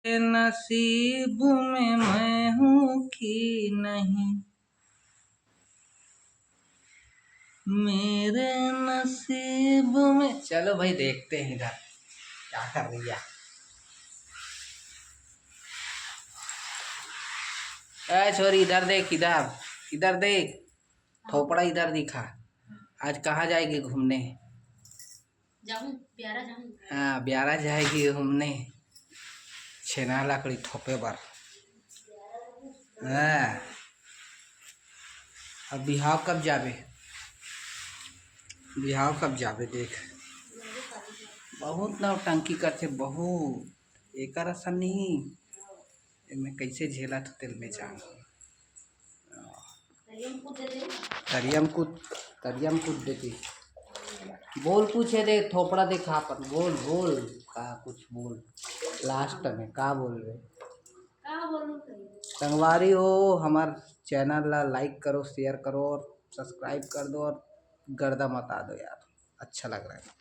नसीब में मैं हूँ कि नहीं, मेरे नसीब में। चलो भाई देखते हैं इधर क्या कर रही है। छोरी इधर देख, इधर इधर देख, थोपड़ा इधर दिखा। आज कहाँ जाएगी घूमने? जाऊं ब्यारा जाऊं। हाँ ब्यारा जाएगी घूमने, छेना लकड़ी थोपे पर। हाँ अब बिहाव कब जाबे, बिहाव कब जाबे देख। बहुत नौटंकी करते बहुत, एकर असन नहीं। मैं कैसे झेला तो तेल में जान। तरियम कूद देती। बोल पूछे दे, थोपड़ा देखा पर बोल बोल का कुछ बोल। लास्ट में का बोल रहे संगवारी हो। हमार चैनल ला लाइक करो, शेयर करो और सब्सक्राइब कर दो और गर्दा मत आ दो यार, अच्छा लग रहा है।